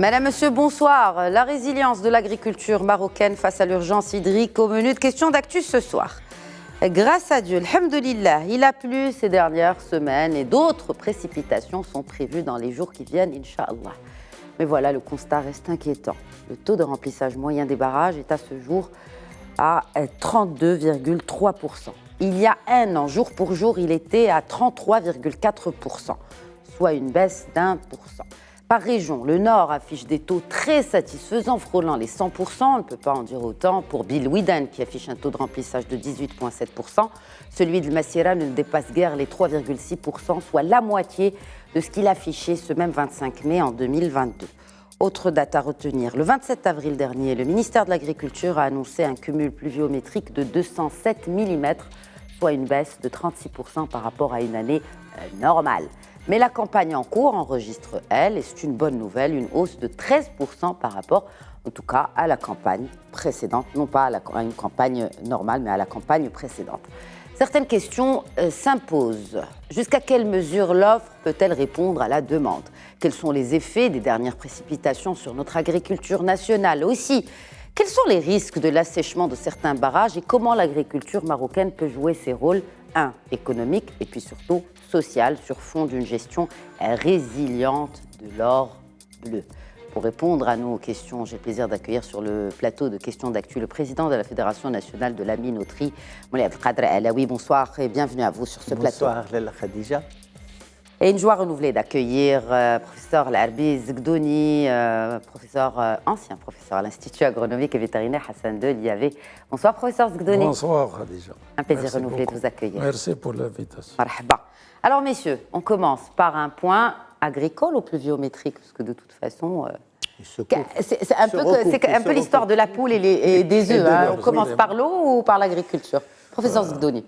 Madame, Monsieur, bonsoir. La résilience de l'agriculture marocaine face à l'urgence hydrique au menu de questions d'actu ce soir. Grâce à Dieu, alhamdoulilah, il a plu ces dernières semaines et d'autres précipitations sont prévues dans les jours qui viennent, Inch'Allah. Mais voilà, le constat reste inquiétant. Le taux de remplissage moyen des barrages est à ce jour à 32,3%. Il y a un an, jour pour jour, il était à 33,4%, soit une baisse d'1%. Par région, le Nord affiche des taux très satisfaisants, frôlant les 100%. On ne peut pas en dire autant pour Bilwidan, qui affiche un taux de remplissage de 18,7%. Celui de Massira ne dépasse guère les 3,6%, soit la moitié de ce qu'il affichait ce même 25 mai en 2022. Autre date à retenir, le 27 avril dernier, le ministère de l'Agriculture a annoncé un cumul pluviométrique de 207 mm, soit une baisse de 36% par rapport à une année normale. Mais la campagne en cours enregistre, elle, et c'est une bonne nouvelle, une hausse de 13% par rapport, en tout cas, à la campagne précédente. Non pas à une campagne normale, mais à la campagne précédente. Certaines questions s'imposent. Jusqu'à quelle mesure l'offre peut-elle répondre à la demande? Quels sont les effets des dernières précipitations sur notre agriculture nationale? Aussi, quels sont les risques de l'assèchement de certains barrages et comment l'agriculture marocaine peut jouer ses rôles, économique et puis surtout social, sur fond d'une gestion résiliente de l'or bleu? Pour répondre à nos questions, j'ai le plaisir d'accueillir sur le plateau de questions d'actu le président de la Fédération nationale de la minoterie, Moulay Abdelkader Alaoui. Bonsoir et bienvenue à vous sur ce plateau. Bonsoir, Lella Khadija. Et une joie renouvelée d'accueillir professeur Larbi Zgdouni, ancien professeur à l'Institut agronomique et vétérinaire Hassan II l'IAV. Bonsoir professeur Zgdouni. Bonsoir Khadija. Un plaisir renouvelé de vous accueillir. Merci pour l'invitation. Marhaba. Alors messieurs, on commence par un point agricole ou pluviométrique, parce que de toute façon, c'est un peu l'histoire de la poule et des œufs. On commence par l'eau ou par l'agriculture? Professeur Zgdouni,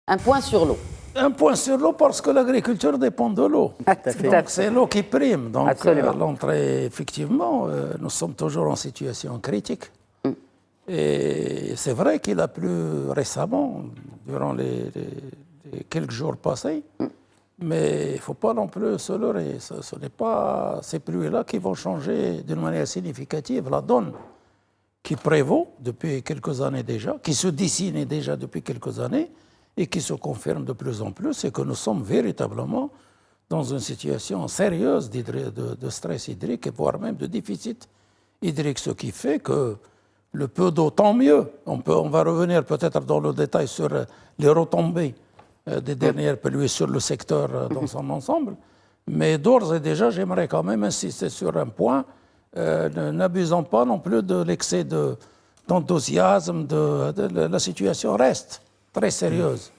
un point sur l'eau. Un point sur l'eau parce que l'agriculture dépend de l'eau. Donc c'est l'eau qui prime. Donc l'entrée, effectivement, nous sommes toujours en situation critique. Et c'est vrai qu'il a plu récemment, durant les quelques jours passés. Mais il ne faut pas non plus se leurrer. Ce n'est pas ces pluies-là qui vont changer d'une manière significative la donne qui prévaut depuis quelques années déjà, qui se dessine déjà depuis quelques années et qui se confirme de plus en plus, c'est que nous sommes véritablement dans une situation sérieuse de stress hydrique, et voire même de déficit hydrique, ce qui fait que le peu d'eau, tant mieux. On va revenir peut-être dans le détail sur les retombées des dernières pluies sur le secteur dans son ensemble. Mais d'ores et déjà, j'aimerais quand même insister sur un point. N'abusons pas non plus de l'excès d'enthousiasme. La situation reste très sérieuse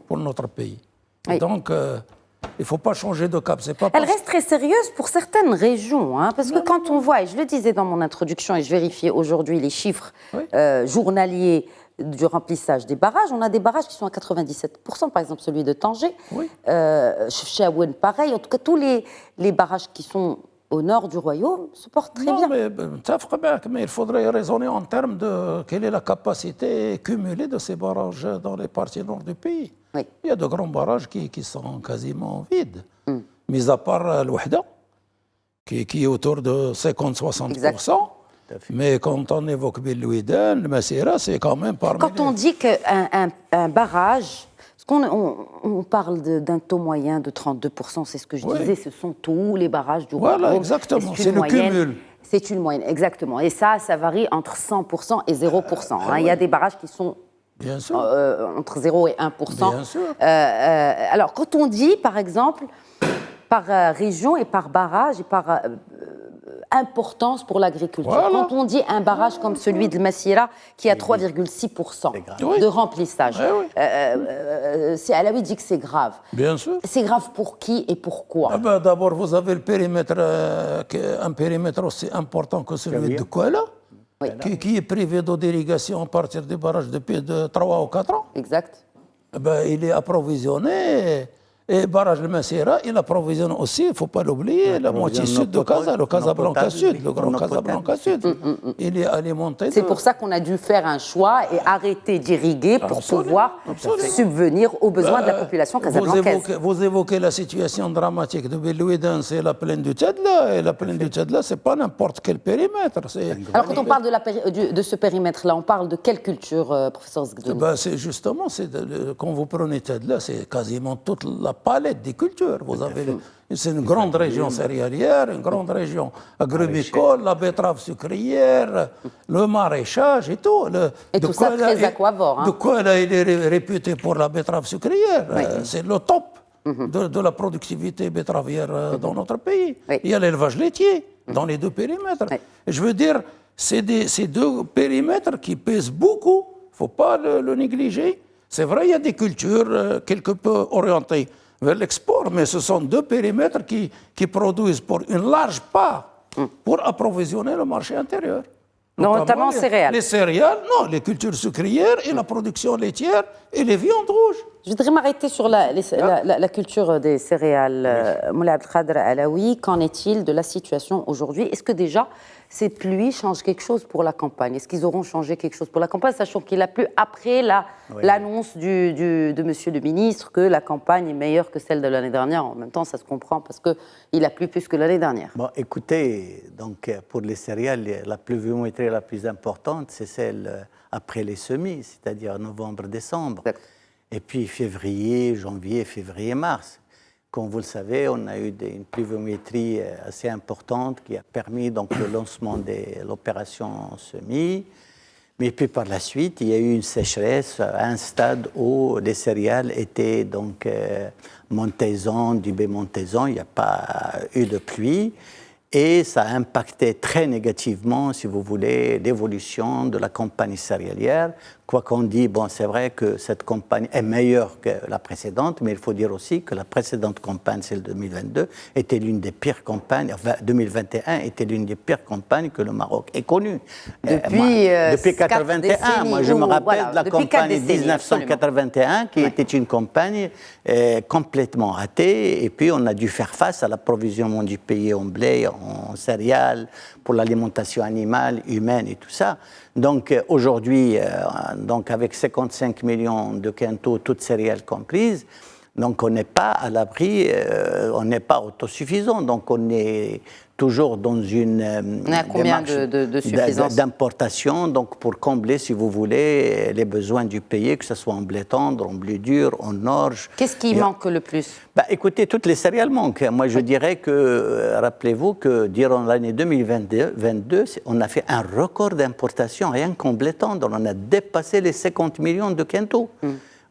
pour notre pays. Oui. Donc, il ne faut pas changer de cap. Elle reste très sérieuse pour certaines régions, parce que quand on voit, et je le disais dans mon introduction, et je vérifiais aujourd'hui les chiffres journaliers du remplissage des barrages, on a des barrages qui sont à 97%, par exemple celui de Tanger, chez Aouen pareil, en tout cas tous les barrages qui sont au nord du royaume se portent très bien. Mais il faudrait raisonner en termes de quelle est la capacité cumulée de ces barrages dans les parties nord du pays. Oui. Il y a de grands barrages qui sont quasiment vides, mis à part l'Ouhda, qui est autour de 50-60%. Mais quand on évoque Bilwidan, le Massira, c'est quand même parmi Quand on dit qu'un barrage, on parle d'un taux moyen de 32%, c'est ce que je disais, ce sont tous les barrages du royaume. Voilà, exactement, c'est le cumul. C'est une moyenne, exactement. Et ça varie entre 100% et 0%. Il y a des barrages qui sont entre 0 et 1%. Bien sûr. Alors, quand on dit, par exemple, par région et par barrage et par importance pour l'agriculture. Voilà. Quand on dit un barrage comme celui de Massira qui a 3,6% de remplissage, c'est Alaoui dit que c'est grave. Bien sûr. C'est grave pour qui et pourquoi? D'abord, vous avez le périmètre, un périmètre aussi important que celui de Kouala, qui est privé d'eau d'irrigation à partir du barrage depuis 3 ou 4 ans. Exact. Il est approvisionné Et barrage de Massira, il approvisionne aussi, il ne faut pas l'oublier, la moitié sud de Casa, le Casablanca Sud, le grand Casablanca Sud. Il est alimenté. C'est pour ça qu'on a dû faire un choix et arrêter d'irriguer pour pouvoir subvenir aux besoins de la population casablancaise. Vous évoquez la situation dramatique de Belouidan, c'est la plaine du Tchadla, et la plaine du Tchadla, ce n'est pas n'importe quel périmètre. Alors quand on parle de ce périmètre-là, on parle de quelle culture, professeur Zgdouni? C'est justement, quand vous prenez Tchadla, c'est quasiment toute la palette des cultures. Vous avez, c'est une grande région céréalière, une grande région agricole, la betterave sucrière, le maraîchage et tout. Et tout ça très aquavore. De quoi il est réputé pour la betterave sucrière. C'est le top de la productivité betteravière dans notre pays. Il y a l'élevage laitier dans les deux périmètres. Je veux dire, c'est ces deux périmètres qui pèsent beaucoup. Il ne faut pas le négliger. C'est vrai, il y a des cultures quelque peu orientées vers l'export, mais ce sont deux périmètres qui produisent pour une large part pour approvisionner le marché intérieur. Notamment céréales. Les céréales, non, les cultures sucrières et la production laitière et les viandes rouges. Je voudrais m'arrêter sur la culture des céréales. Moulay Abdelkader Alaoui, qu'en est-il de la situation aujourd'hui? Est-ce que déjà ces pluies changent quelque chose pour la campagne? Est-ce qu'ils auront changé quelque chose pour la campagne, sachant qu'il a plu après l'annonce de Monsieur le ministre que la campagne est meilleure que celle de l'année dernière? En même temps, ça se comprend parce qu'il a plu plus que l'année dernière. Bon, écoutez, donc pour les céréales, la pluviométrie la plus importante, c'est celle après les semis, c'est-à-dire novembre-décembre. Et puis février, janvier, février, mars. Comme vous le savez, on a eu une pluviométrie assez importante qui a permis donc le lancement de l'opération semis. Mais puis par la suite, il y a eu une sécheresse à un stade où les céréales étaient donc montaisantes, du bémontaisant, il n'y a pas eu de pluie. Et ça a impacté très négativement, si vous voulez, l'évolution de la campagne céréalière. Quoi qu'on dise, bon, c'est vrai que cette campagne est meilleure que la précédente, mais il faut dire aussi que la précédente campagne, celle de 2022, était l'une des pires campagnes, enfin 2021 était l'une des pires campagnes que le Maroc ait connues. Depuis 1981, moi je me rappelle de la campagne 1981 qui était une campagne complètement ratée, et puis on a dû faire face à l'approvisionnement du pays en blé, en céréales, pour l'alimentation animale, humaine et tout ça. Donc aujourd'hui, donc avec 55 millions de quintaux, toutes céréales comprises, donc on n'est pas à l'abri, on n'est pas autosuffisant, donc on est toujours dans une démarche de suffisance d'importation, donc pour combler, si vous voulez, les besoins du pays, que ce soit en blé tendre, en blé dur, en orge. Qu'est-ce qui manque le plus? Écoutez, toutes les céréales manquent. Moi, je dirais que, rappelez-vous que durant l'année 2022, on a fait un record d'importation, rien qu'en blé tendre. On a dépassé les 50 millions de quintaux.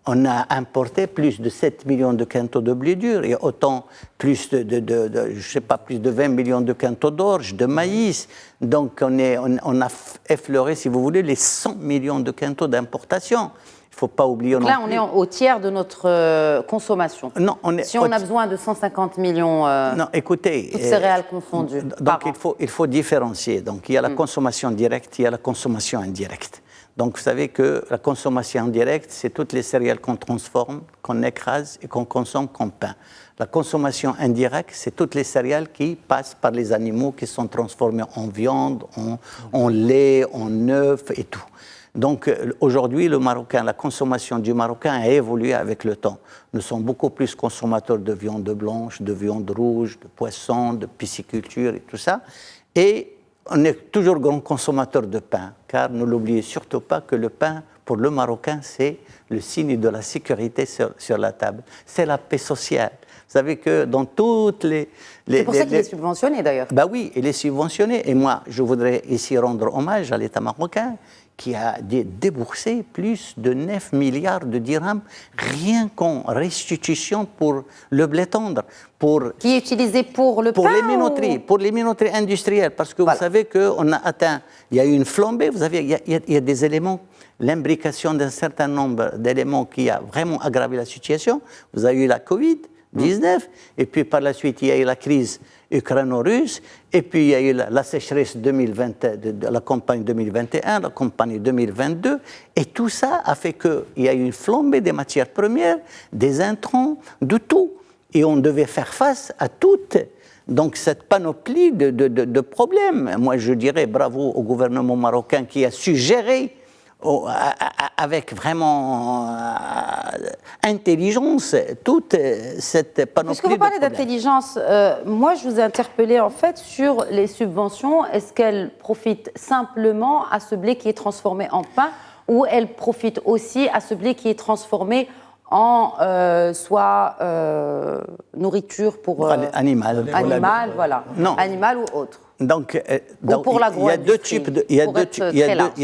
On a importé plus de 7 millions de quintaux de blé dur et autant, plus je sais pas, plus de 20 millions de quintaux d'orge, de maïs. Donc on a effleuré, si vous voulez, les 100 millions de quintaux d'importation. Il ne faut pas oublier. Donc là, on est au tiers de notre consommation. Non, si on a besoin de 150 millions, non, écoutez, toutes céréales confondues. Donc il faut différencier. Donc il y a la consommation directe, il y a la consommation indirecte. Donc, vous savez que la consommation indirecte, c'est toutes les céréales qu'on transforme, qu'on écrase et qu'on consomme comme pain. La consommation indirecte, c'est toutes les céréales qui passent par les animaux, qui sont transformés en viande, en lait, en œufs et tout. Donc, aujourd'hui, la consommation du Marocain a évolué avec le temps. Nous sommes beaucoup plus consommateurs de viande blanche, de viande rouge, de poisson, de pisciculture et tout ça. Et on est toujours grand consommateur de pain, car ne l'oubliez surtout pas que le pain, pour le Marocain, c'est le signe de la sécurité sur la table. C'est la paix sociale. Vous savez que dans toutes les... C'est pour ça qu'il est subventionné, d'ailleurs. Oui, il est subventionné. Et moi, je voudrais ici rendre hommage à l'État marocain, qui a déboursé plus de 9 milliards de dirhams rien qu'en restitution pour le blé tendre. Qui est utilisé pour le pain pour les minoteries industrielles. Parce que vous savez qu'on a atteint, il y a eu une flambée, vous savez, il y a des éléments, l'imbrication d'un certain nombre d'éléments qui a vraiment aggravé la situation. Vous avez eu la Covid-19, et puis par la suite, il y a eu la crise ukraino-russe, et puis il y a eu la sécheresse 2020, de la campagne 2021, la campagne 2022, et tout ça a fait qu'il y a eu une flambée des matières premières, des intrants, de tout. Et on devait faire face à toute cette panoplie de problèmes. Moi, je dirais bravo au gouvernement marocain qui a su gérer avec vraiment intelligence toute cette panoplie. Puisque vous parlez d'intelligence, moi je vous ai interpellé en fait sur les subventions. Est-ce qu'elles profitent simplement à ce blé qui est transformé en pain ou elles profitent aussi à ce blé qui est transformé en soit nourriture pour animal, voilà, animal ou autre. Donc pour il y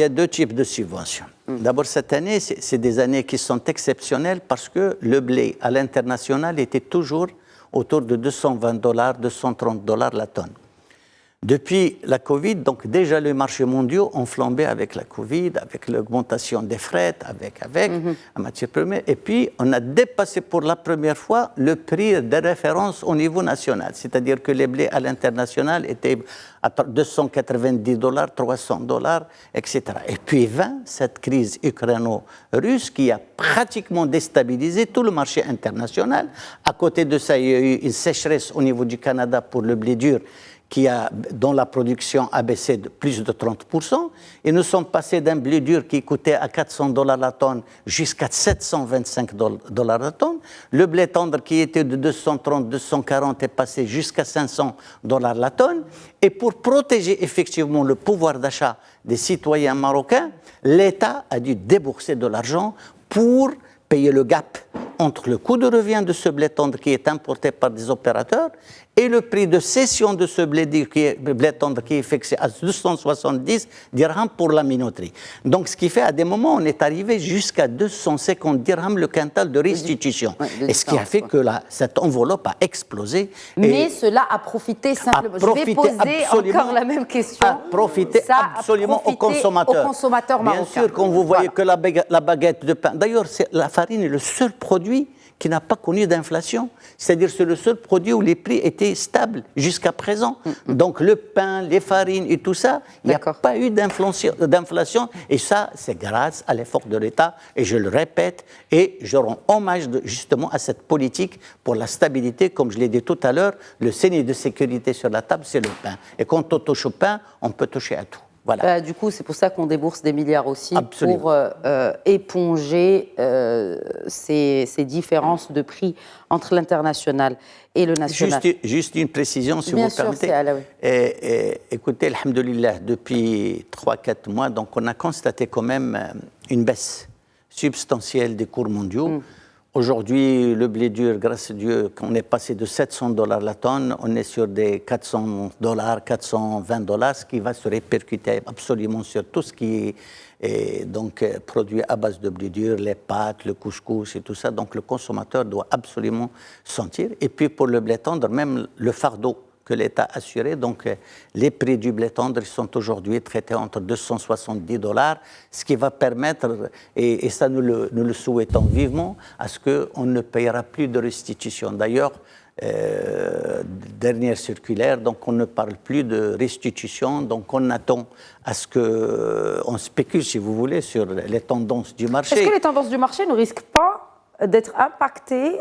a deux types de subventions. D'abord, cette année, c'est des années qui sont exceptionnelles parce que le blé à l'international était toujours autour de $220, $230 la tonne. Depuis la Covid, donc déjà les marchés mondiaux ont flambé avec la Covid, avec l'augmentation des frais, avec la matière première. Et puis, on a dépassé pour la première fois le prix de référence au niveau national. C'est-à-dire que les blés à l'international étaient à $290, $300, etc. Et puis cette crise ukraino-russe qui a pratiquement déstabilisé tout le marché international. À côté de ça, il y a eu une sécheresse au niveau du Canada pour le blé dur, dont la production a baissé de plus de 30%. Et nous sommes passés d'un blé dur qui coûtait à $400 la tonne jusqu'à $725 la tonne. Le blé tendre qui était de 230, 240 est passé jusqu'à $500 la tonne. Et pour protéger effectivement le pouvoir d'achat des citoyens marocains, l'État a dû débourser de l'argent pour payer le gap entre le coût de revient de ce blé tendre qui est importé par des opérateurs et le prix de cession de ce blé tendre qui est fixé à 270 dirhams pour la minoterie. Donc, ce qui fait, à des moments, on est arrivé jusqu'à 250 dirhams le quintal de restitution. Et ce qui a fait que cette enveloppe a explosé. Mais cela a profité simplement. Je vais poser encore la même question. A profité absolument aux consommateurs. Bien sûr, quand vous voyez que la baguette de pain... D'ailleurs, la farine est le seul produit qui n'a pas connu d'inflation. C'est-à-dire que c'est le seul produit où les prix étaient stables jusqu'à présent. Donc le pain, les farines et tout ça, il n'y a pas eu d'inflation. Et ça, c'est grâce à l'effort de l'État. Et je le répète, et je rends hommage justement à cette politique pour la stabilité. Comme je l'ai dit tout à l'heure, le signe de sécurité sur la table, c'est le pain. Et quand on touche au pain, on peut toucher à tout. Voilà. Du coup, c'est pour ça qu'on débourse des milliards aussi. Absolument. Pour éponger ces différences de prix entre l'international et le national. Juste une précision, si vous permettez. Écoutez, alhamdoulilah, depuis 3-4 mois, donc on a constaté quand même une baisse substantielle des cours mondiaux. Aujourd'hui, le blé dur, grâce à Dieu, on est passé de $700 la tonne, on est sur des $400, $420, ce qui va se répercuter absolument sur tout ce qui est donc produit à base de blé dur, les pâtes, le couscous et tout ça. Donc le consommateur doit absolument sentir. Et puis pour le blé tendre, même le fardeau que l'État a assuré. Donc, les prix du blé tendre sont aujourd'hui traités entre $270, ce qui va permettre, et ça nous le souhaitons vivement, à ce qu'on ne payera plus de restitution. D'ailleurs, dernière circulaire, donc on ne parle plus de restitution, donc on attend à ce qu'on spécule, si vous voulez, sur les tendances du marché. Est-ce que les tendances du marché ne risquent pas d'être impacté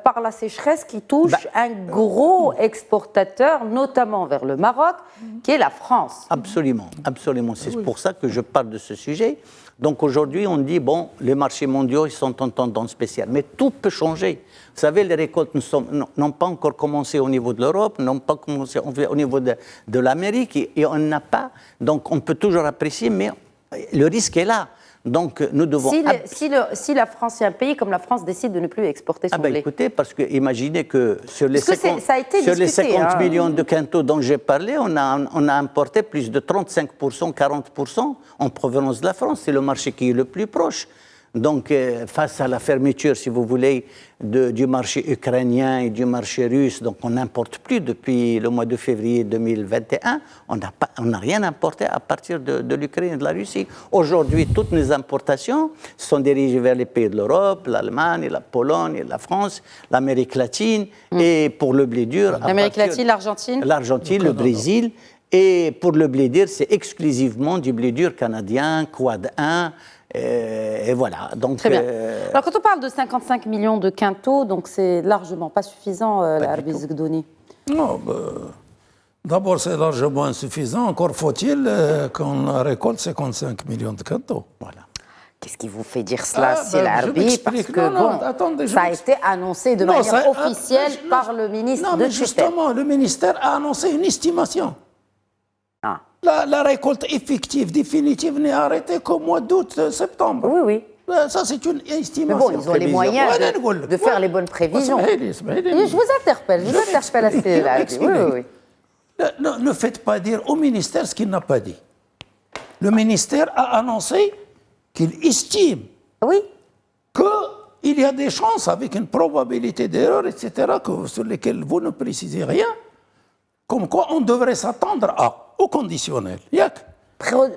par la sécheresse qui touche un gros exportateur, notamment vers le Maroc, qui est la France? Absolument, absolument. C'est pour ça que je parle de ce sujet. Donc aujourd'hui, on dit, bon, les marchés mondiaux, ils sont en tendance spéciale. Mais tout peut changer. Vous savez, les récoltes n'ont pas encore commencé au niveau de l'Europe, n'ont pas commencé au niveau de l'Amérique, et on n'a pas. Donc on peut toujours apprécier, mais le risque est là. Donc, nous devons... Si la France, c'est un pays comme la France, décide de ne plus exporter son blé. Écoutez, parce que imaginez que sur les 50 millions de quintaux dont j'ai parlé, on a importé plus de 35%, 40% en provenance de la France. C'est le marché qui est le plus proche. Donc, face à la fermeture, si vous voulez, du marché ukrainien et du marché russe, donc on n'importe plus depuis le mois de février 2021. On n'a rien importé à partir de l'Ukraine et de la Russie. Aujourd'hui, toutes nos importations sont dirigées vers les pays de l'Europe, l'Allemagne, la Pologne, la France, l'Amérique latine, et pour le blé dur... L'Amérique latine, l'Argentine ? L'Argentine, le Brésil... Et pour le blé dur, c'est exclusivement du blé dur canadien, Quad 1, et voilà. Donc, très bien. Alors, quand on parle de 55 millions de quintaux, donc c'est largement pas suffisant, l'Arabie Zgdouni. Non, d'abord, c'est largement insuffisant. Encore faut-il qu'on récolte 55 millions de quintaux. Voilà. Qu'est-ce qui vous fait dire cela, c'est l'Arabie? Parce que attendez, ça a été annoncé de manière officielle par le ministre de tutelle. Justement, le ministère a annoncé une estimation. Ah. La récolte effective, définitive, n'est arrêtée qu'au mois d'août, septembre. Oui, oui. Ça, c'est une estimation. Mais bon, ils ont les moyens de faire les bonnes prévisions. Je vous interpelle, à ce l'Arabie. Oui, oui. Ne faites pas dire au ministère ce qu'il n'a pas dit. Le ministère a annoncé qu'il estime qu'il y a des chances, avec une probabilité d'erreur, etc., sur lesquelles vous ne précisez rien, comme quoi on devrait s'attendre au conditionnel.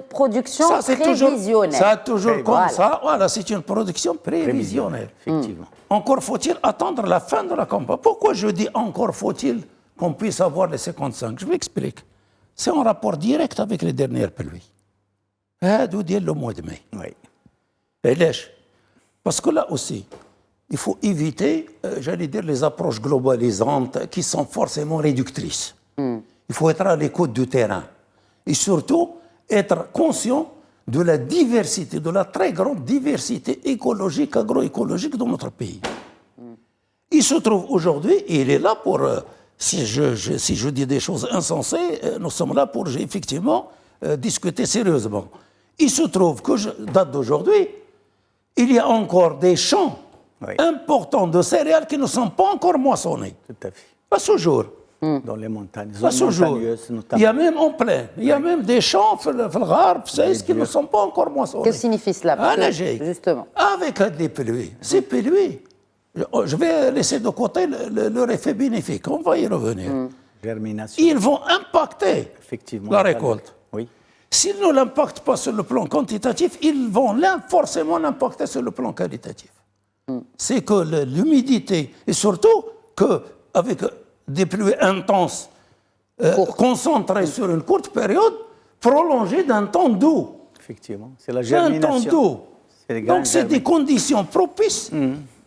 Production prévisionnelle. Ça toujours comme ça. Voilà, c'est une production prévisionnelle. Effectivement. Encore faut-il attendre la fin de la campagne. Pourquoi je dis encore faut-il qu'on puisse avoir les 55? Je m'explique. C'est en rapport direct avec les dernières pluies. D'où dire le mois de mai. Oui. Parce que là aussi, il faut éviter, j'allais dire, les approches globalisantes qui sont forcément réductrices. Il faut être à l'écoute du terrain. Et surtout, être conscient de la diversité, de la très grande diversité écologique, agroécologique dans notre pays. Il se trouve aujourd'hui, et il est là pour, si je dis des choses insensées, nous sommes là pour effectivement discuter sérieusement. Il se trouve que, date d'aujourd'hui, il y a encore des champs importants de céréales qui ne sont pas encore moissonnés. Tout à fait. Pas ce jour. Dans les montagnes. Pas ce jour. Il y a même en plaine. Il y a même des champs, qui ne sont pas encore moissonnés. Qu'est-ce que signifie cela? Justement. Avec des pluies. Ces pluies, je vais laisser de côté leur effet bénéfique. On va y revenir. Germination. Ils vont impacter la récolte. Oui. S'ils ne l'impactent pas sur le plan quantitatif, ils vont forcément l'impacter sur le plan qualitatif. C'est que l'humidité, et surtout qu'avec des pluies intenses, concentrées sur une courte période, prolongées d'un temps doux. Effectivement, c'est la germination. Un temps doux. Donc c'est des conditions propices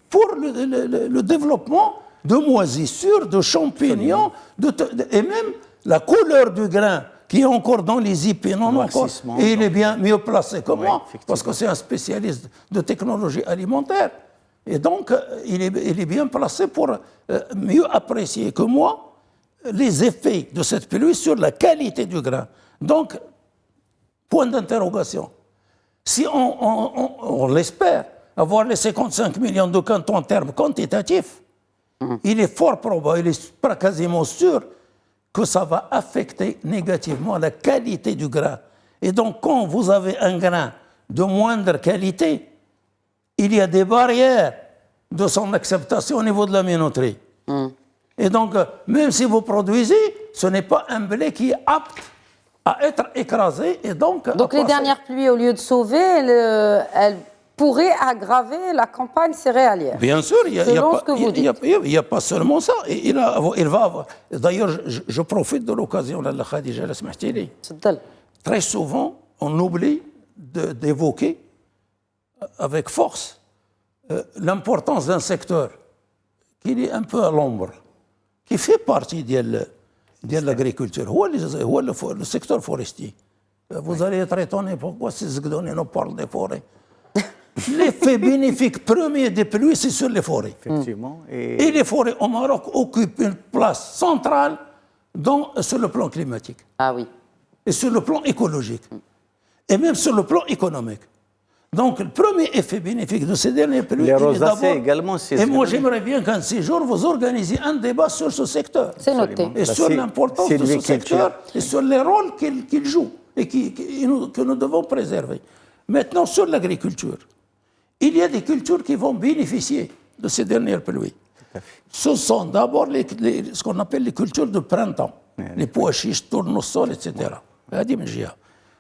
pour le développement de moisissures, de champignons, et même la couleur du grain qui est encore dans les épis, et il est bien mieux placé que moi, parce que c'est un spécialiste de technologie alimentaire. Et donc, il est bien placé pour mieux apprécier que moi les effets de cette pluie sur la qualité du grain. Donc, point d'interrogation. Si on l'espère, avoir les 55 millions de quintaux en termes quantitatifs, il est fort probable, il est quasiment sûr que ça va affecter négativement la qualité du grain. Et donc, quand vous avez un grain de moindre qualité, il y a des barrières de son acceptation au niveau de la minoterie. Et donc, même si vous produisez, ce n'est pas un blé qui est apte à être écrasé. Et donc les dernières pluies, au lieu de sauver, elles pourraient aggraver la campagne céréalière. Bien sûr, il n'y a pas seulement ça. Il va avoir. D'ailleurs, je profite de l'occasion, Khadija, très souvent, on oublie d'évoquer avec force l'importance d'un secteur qui est un peu à l'ombre, qui fait partie de l'agriculture. Le secteur forestier. Vous allez être étonné pourquoi ces Zgdouni nous parlent des forêts. L'effet bénéfique premier des pluies, c'est sur les forêts. Effectivement. Et les forêts au Maroc occupent une place centrale sur le plan climatique. Ah oui. Et sur le plan écologique. Et même sur le plan économique. Donc, le premier effet bénéfique de ces dernières pluies, les rosacées également. Et moi, j'aimerais bien qu'un de ces jours, vous organisiez un débat sur ce secteur. C'est noté. Et sur l'importance de ce secteur et sur les rôles qu'il joue et que nous devons préserver. Maintenant, sur l'agriculture, il y a des cultures qui vont bénéficier de ces dernières pluies. Ce sont d'abord ce qu'on appelle les cultures de printemps, les pois chiches, tournesols, etc.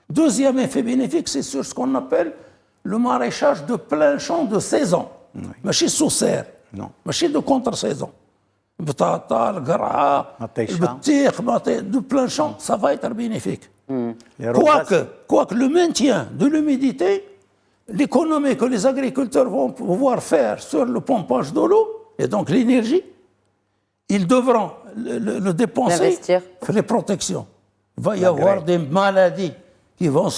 Deuxième effet bénéfique, c'est sur ce qu'on appelle le maraîchage de plein champ de saison. Machine sous serre, machine de contre-saison. Btata, le Gra, le Btir, de plein champ, ça va être bénéfique. Quoique le maintien de l'humidité, l'économie que les agriculteurs vont pouvoir faire sur le pompage de l'eau, et donc l'énergie, ils devront le dépenser pour les protections. Il va y avoir des maladies qui vont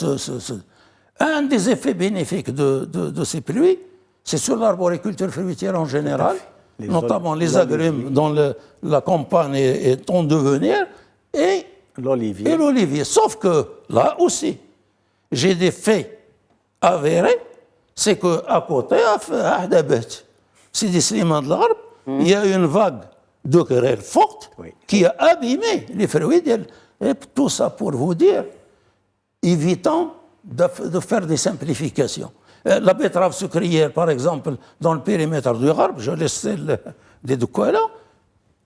Un des effets bénéfiques de ces pluies, c'est sur l'arboriculture fruitière en général, notamment les agrumes dont la campagne est en devenir, et l'olivier. Sauf que là aussi, j'ai des faits avérés, c'est qu'à côté, à Hadabet, c'est des Slimane de l'Arbre, il y a une vague de grêle forte qui a abîmé les fruits. Et tout ça pour vous dire, évitons de faire des simplifications. La betterave sucrière, par exemple, dans le périmètre du Gharb, je laisse celle des Doukoula,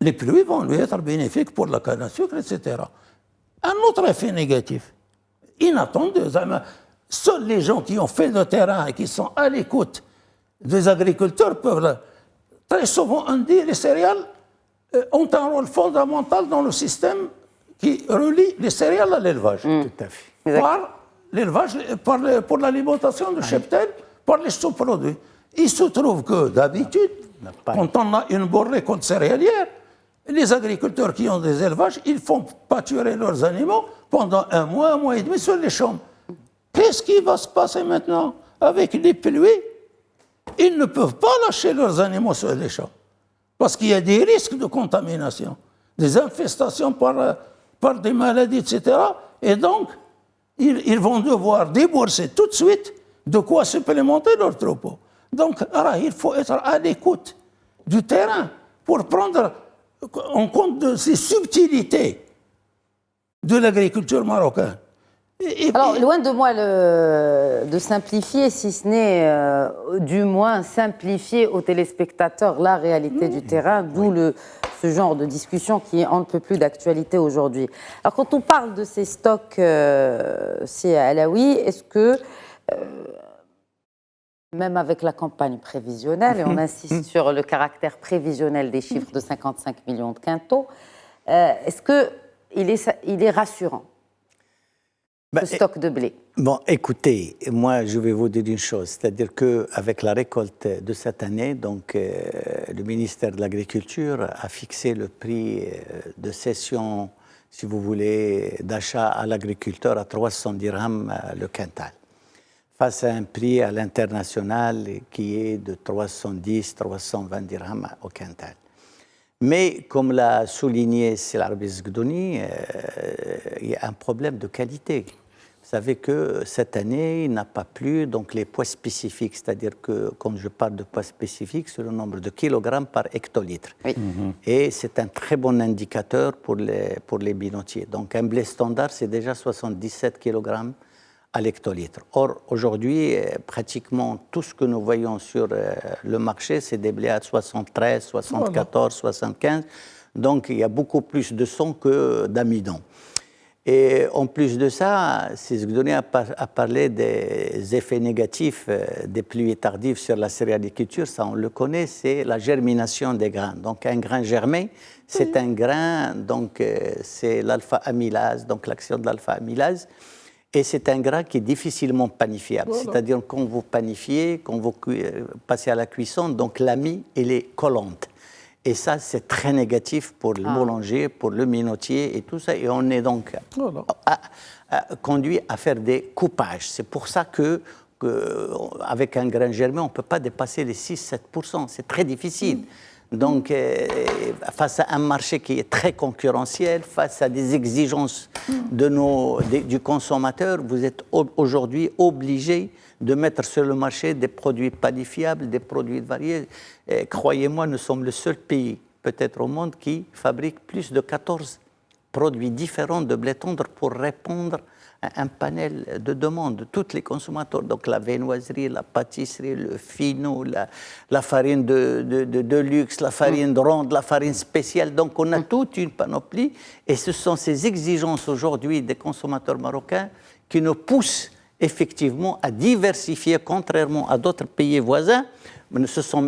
les pluies vont lui être bénéfiques pour la canne à sucre, etc. Un autre effet négatif, inattendu, seuls les gens qui ont fait le terrain et qui sont à l'écoute des agriculteurs peuvent très souvent dire les céréales ont un rôle fondamental dans le système qui relie les céréales à l'élevage. Tout à fait. Par l'élevage, pour l'alimentation de cheptel, par les sous-produits. Il se trouve que d'habitude, quand on a une bonne récolte céréalière, les agriculteurs qui ont des élevages, ils font pâturer leurs animaux pendant un mois et demi sur les champs. Qu'est-ce qui va se passer maintenant avec les pluies? Ils ne peuvent pas lâcher leurs animaux sur les champs parce qu'il y a des risques de contamination, des infestations par des maladies, etc. Et donc, ils vont devoir débourser tout de suite de quoi supplémenter leur troupeau. Donc, il faut être à l'écoute du terrain pour prendre en compte de ces subtilités de l'agriculture marocaine. Alors, loin de moi de simplifier, si ce n'est du moins simplifier aux téléspectateurs la réalité du terrain, d'où ce genre de discussion qui est on ne peut plus d'actualité aujourd'hui. Alors, quand on parle de ces stocks c'est à Alaoui, est-ce que, même avec la campagne prévisionnelle, et on insiste sur le caractère prévisionnel des chiffres de 55 millions de quintaux, est-ce qu'il est rassurant? Le stock de blé. Bon, écoutez, moi je vais vous dire une chose, c'est-à-dire qu'avec la récolte de cette année, donc le ministère de l'Agriculture a fixé le prix de cession, si vous voulez, d'achat à l'agriculteur à 300 dirhams le quintal, face à un prix à l'international qui est de 310-320 dirhams au quintal. Mais, comme l'a souligné Selarbi Zgdouni, il y a un problème de qualité. Vous savez que cette année, il n'a pas plu, donc les poids spécifiques, c'est-à-dire que quand je parle de poids spécifiques, c'est le nombre de kilogrammes par hectolitre. Oui. Et c'est un très bon indicateur pour les binotiers. Donc un blé standard, c'est déjà 77 kilogrammes à l'hectolitre. Or, aujourd'hui, pratiquement tout ce que nous voyons sur le marché, c'est des blés à 73, 74, 75. Donc, il y a beaucoup plus de son que d'amidon. Et en plus de ça, Zgdouni a parlé des effets négatifs des pluies tardives sur la céréaliculture. Ça, on le connaît, c'est la germination des grains. Donc, un grain germé, c'est un grain, donc c'est l'alpha-amylase, donc l'action de l'alpha-amylase. Et c'est un grain qui est difficilement panifiable. Voilà. C'est-à-dire quand vous panifiez, quand vous passez à la cuisson, donc l'amie, elle est collante. Et ça, c'est très négatif pour le boulanger, pour le minotier et tout ça. Et on est donc conduit à faire des coupages. C'est pour ça qu'avec un grain germé, on ne peut pas dépasser les 6-7%. C'est très difficile. Donc, face à un marché qui est très concurrentiel, face à des exigences du consommateur, vous êtes aujourd'hui obligé de mettre sur le marché des produits panifiables, des produits variés. Croyez-moi, nous sommes le seul pays, peut-être au monde, qui fabrique plus de 14 produits différents de blé tendre pour répondre à un panel de demandes de tous les consommateurs. Donc la viennoiserie, la pâtisserie, le fino, la farine de luxe, la farine de ronde, la farine spéciale. Donc on a toute une panoplie et ce sont ces exigences aujourd'hui des consommateurs marocains qui nous poussent effectivement à diversifier, contrairement à d'autres pays voisins.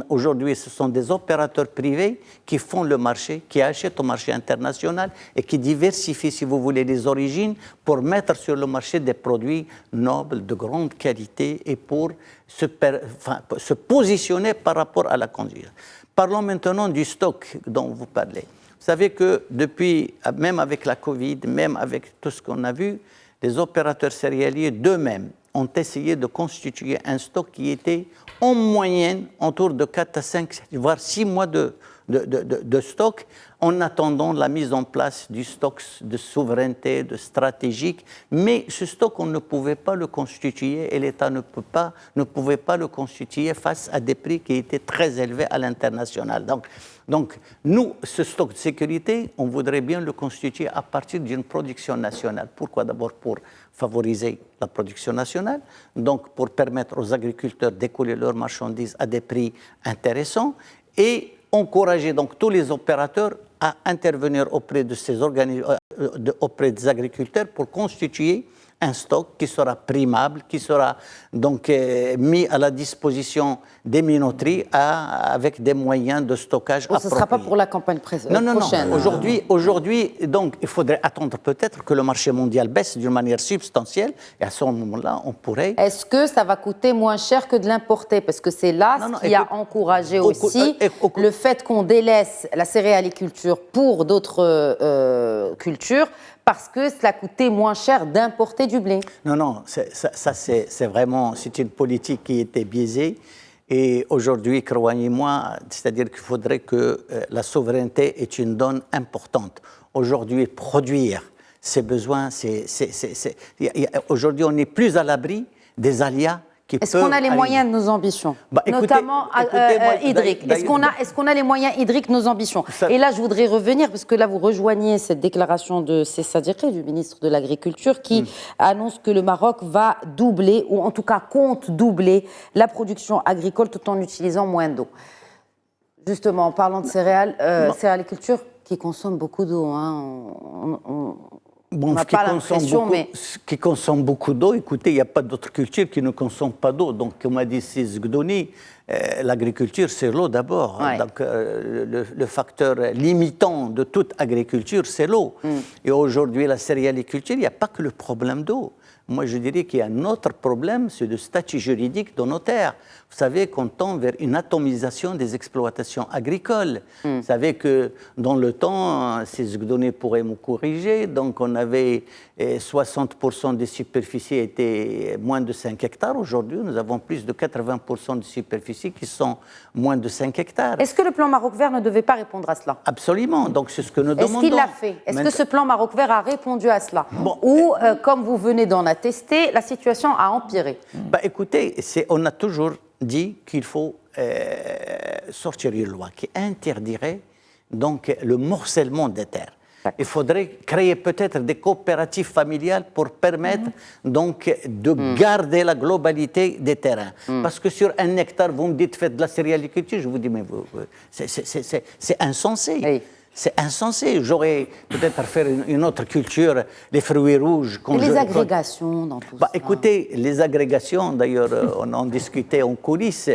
Aujourd'hui, ce sont des opérateurs privés qui font le marché, qui achètent au marché international et qui diversifient, si vous voulez, les origines pour mettre sur le marché des produits nobles, de grande qualité et pour se positionner par rapport à la conduite. Parlons maintenant du stock dont vous parlez. Vous savez que depuis, même avec la Covid, même avec tout ce qu'on a vu, les opérateurs céréaliers d'eux-mêmes ont essayé de constituer un stock qui était en moyenne autour de 4 à 5, voire 6 mois de stock, en attendant la mise en place du stock de souveraineté, de stratégique. Mais ce stock, on ne pouvait pas le constituer et l'État ne pouvait pas le constituer face à des prix qui étaient très élevés à l'international. Donc, nous, ce stock de sécurité, on voudrait bien le constituer à partir d'une production nationale. Pourquoi? D'abord pour favoriser la production nationale, donc pour permettre aux agriculteurs d'écouler leurs marchandises à des prix intéressants et encourager donc tous les opérateurs à intervenir auprès de ces auprès des agriculteurs pour constituer un stock qui sera primable, qui sera donc mis à la disposition des minoteries avec des moyens de stockage appropriés. Ce ne sera pas pour la campagne prochaine. Non. Aujourd'hui, donc, il faudrait attendre peut-être que le marché mondial baisse d'une manière substantielle et à ce moment-là, on pourrait... Est-ce que ça va coûter moins cher que de l'importer? Parce que c'est là ce qui a encouragé aussi le fait qu'on délaisse la céréaliculture pour d'autres cultures, parce que cela coûtait moins cher d'importer du blé. Non, c'est vraiment, c'est une politique qui était biaisée. Et aujourd'hui, croyez-moi, c'est-à-dire qu'il faudrait que la souveraineté est une donne importante. Aujourd'hui, produire ses besoins, aujourd'hui, on n'est plus à l'abri des aléas. Est-ce qu'on a les moyens de nos ambitions, notamment hydriques? Est-ce qu'on a les moyens hydriques de nos ambitions? Et là, je voudrais revenir, parce que là, vous rejoignez cette déclaration de Cessa Diécré, du ministre de l'Agriculture, qui annonce que le Maroc va doubler, ou en tout cas compte doubler, la production agricole tout en utilisant moins d'eau. Justement, en parlant de céréaliculture, qui consomme beaucoup d'eau, qui consomme beaucoup d'eau, écoutez, il n'y a pas d'autre culture qui ne consomme pas d'eau. Donc, comme a dit Zgdouni, l'agriculture, c'est l'eau d'abord. Ouais. Donc, le facteur limitant de toute agriculture, c'est l'eau. Et aujourd'hui, la céréaliculture, il n'y a pas que le problème d'eau. Moi, je dirais qu'il y a un autre problème, c'est le statut juridique de nos terres. Vous savez qu'on tend vers une atomisation des exploitations agricoles. Vous savez que dans le temps, ces données pourraient me corriger, donc on avait 60% des superficies étaient moins de 5 hectares. Aujourd'hui, nous avons plus de 80% de superficies qui sont moins de 5 hectares. Est-ce que le plan Maroc Vert ne devait pas répondre à cela? Absolument, donc c'est ce que nous demandons. Est-ce qu'il l'a fait? Est-ce que ce plan Maroc Vert a répondu à cela? Ou, comme vous venez d'en attester, la situation a empiré? Écoutez, on a toujours dit qu'il faut sortir une loi qui interdirait donc le morcellement des terres. Il faudrait créer peut-être des coopératives familiales pour permettre donc de garder la globalité des terrains. Parce que sur 1 hectare, vous me dites faites de la céréaliculture, je vous dis mais c'est insensé. Oui. C'est insensé. J'aurais peut-être à faire une autre culture, les fruits rouges. Et les agrégations dans tout ça? Écoutez, les agrégations, d'ailleurs, on en discutait en coulisses.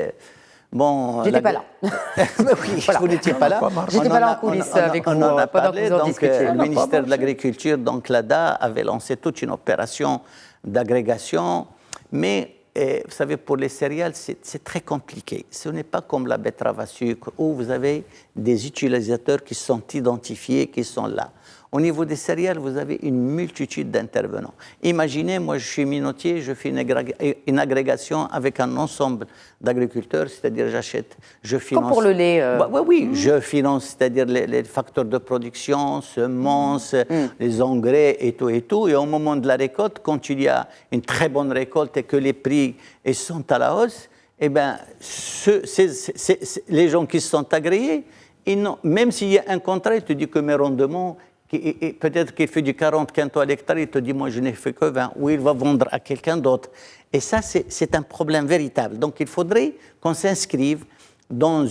Bon, j'étais pas là. Oui, vous n'étiez pas là. J'étais pas là en coulisses avec vous. On en a parlé, donc le ministère de l'Agriculture, donc l'ADA, avait lancé toute une opération d'agrégation, mais vous savez, pour les céréales, c'est très compliqué. Ce n'est pas comme la betterave à sucre, où vous avez des utilisateurs qui sont identifiés, qui sont là. Au niveau des céréales, vous avez une multitude d'intervenants. Imaginez, moi je suis minotier, je fais une agrégation avec un ensemble d'agriculteurs, c'est-à-dire je finance... Comme pour le lait Oui, je finance, c'est-à-dire les facteurs de production, semences, les engrais et tout. Et au moment de la récolte, quand il y a une très bonne récolte et que les prix sont à la hausse, eh bien, les gens qui se sont agréés, même s'il y a un contrat, ils te disent que mes rendements... Et peut-être qu'il fait du 40 quintaux à l'hectare, il te dit, moi, je n'ai fait que 20, ou il va vendre à quelqu'un d'autre. Et ça, c'est un problème véritable. Donc, il faudrait qu'on s'inscrive dans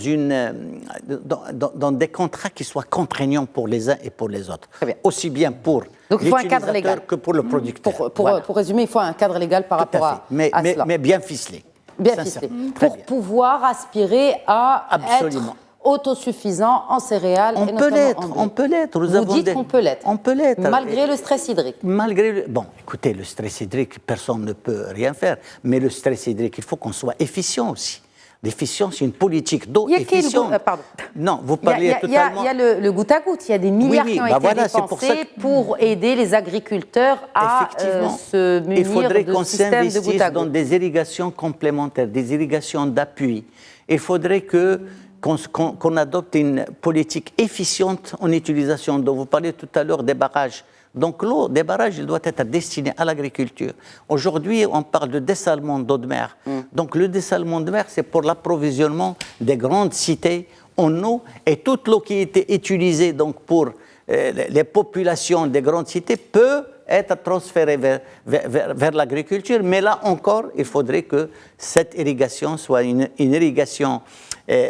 des contrats qui soient contraignants pour les uns et pour les autres. Aussi bien pour l'utilisateur que pour le producteur. Pour résumer, il faut un cadre légal par rapport à cela. Mais bien ficelé. Bien ficelé. Pour pouvoir aspirer à Absolument. être autosuffisant en céréales on et notamment en blé. On peut l'être. Vous dites qu'on peut l'être. On peut l'être. Malgré le stress hydrique. Bon, écoutez, le stress hydrique, personne ne peut rien faire. Mais le stress hydrique, il faut qu'on soit efficient aussi. L'efficience, c'est une politique d'eau efficiente. Pardon. Non, vous parliez totalement... Il y a le goutte à goutte. Il y a des milliards qui ont été dépensés pour aider les agriculteurs à se munir il faudrait de qu'on systèmes de goutte à goutte. dans des irrigations complémentaires, des irrigations d'appui. Il faudrait qu'on adopte une politique efficiente en utilisation d'eau. Vous parliez tout à l'heure des barrages. Donc l'eau des barrages, il doit être destiné à l'agriculture. Aujourd'hui, on parle de dessalement d'eau de mer. Donc le dessalement de mer, c'est pour l'approvisionnement des grandes cités en eau. Et toute l'eau qui était utilisée donc, pour les populations des grandes cités peut être transférée vers l'agriculture. Mais là encore, il faudrait que cette irrigation soit une irrigation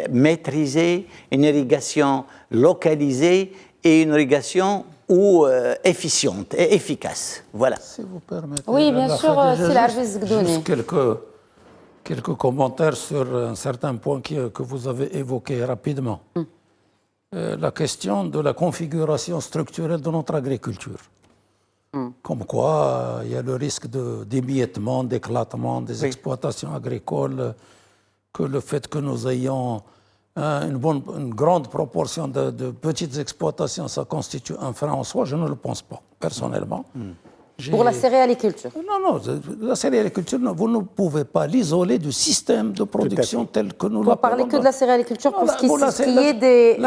maîtrisée, une irrigation localisée et une irrigation efficiente et efficace. Voilà. Si vous permettez. Oui, bien sûr, c'est la juste quelques commentaires sur un certain point que vous avez évoqué rapidement. La question de la configuration structurelle de notre agriculture. Comme quoi, il y a le risque d'émiettement, d'éclatement des exploitations agricoles, que le fait que nous ayons une grande proportion de petites exploitations, ça constitue un frein en soi, je ne le pense pas, personnellement. Pour la céréaliculture? Non, la céréaliculture, vous ne pouvez pas l'isoler du système de production tel que nous l'appelons. On va parler que de la céréaliculture pour ce qui est des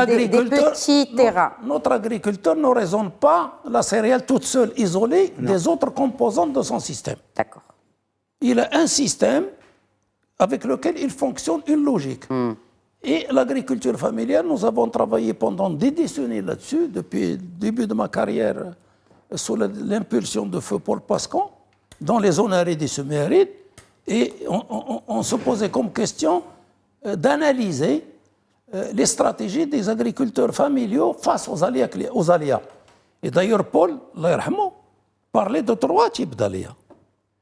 petits terrains. Notre agriculteur ne raisonne pas la céréale toute seule, isolée des autres composantes de son système. D'accord. Il a un système avec lequel il fonctionne une logique. Et l'agriculture familiale, nous avons travaillé pendant des décennies là-dessus, depuis le début de ma carrière, sous l'impulsion de feu Paul Pascan, dans les zones arides et semi-arides, et on se posait comme question d'analyser les stratégies des agriculteurs familiaux face aux aléas. Et d'ailleurs, Paul, Allah yarhamou, parlait de 3 types d'aléas.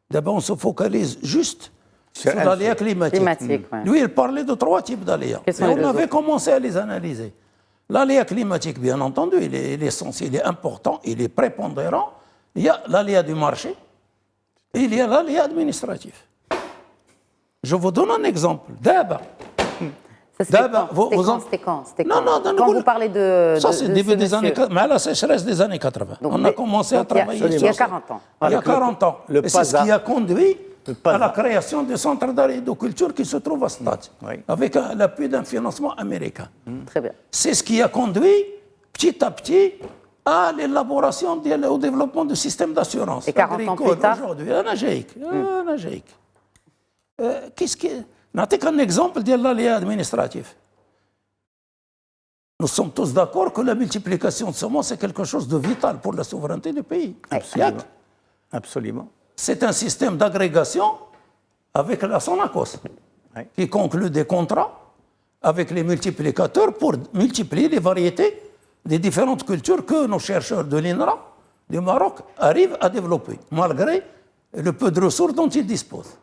D'abord, on se focalise juste sur l'aléa climatique. Lui, il parlait de 3 types d'aléas. Et on avait commencé à les analyser. L'aléa climatique, bien entendu, il est essentiel, il est important, il est prépondérant. Il y a l'aléa du marché et il y a l'aléa administratif. Je vous donne un exemple. D'abord. C'était quand? Quand vous parlez de... Ça, c'est début des années 80, mais la sécheresse des années 80. Donc, on a commencé à travailler. Il y a 40 ans. Il y a 40 ans. Et c'est ce qui a conduit à la création du centre d'agriculture qui se trouve à Stade, avec l'appui d'un financement américain. Très bien. C'est ce qui a conduit, petit à petit, à l'élaboration, au développement du système d'assurance. Et 40 ans plus tard aujourd'hui, un AGIC. Qu'est-ce qui... Un exemple de l'aléa administratif. Nous sommes tous d'accord que la multiplication de semences est quelque chose de vital pour la souveraineté du pays. Absolument. C'est un système d'agrégation avec la Sonacos, qui conclut des contrats avec les multiplicateurs pour multiplier les variétés des différentes cultures que nos chercheurs de l'INRA, du Maroc, arrivent à développer, malgré le peu de ressources dont ils disposent.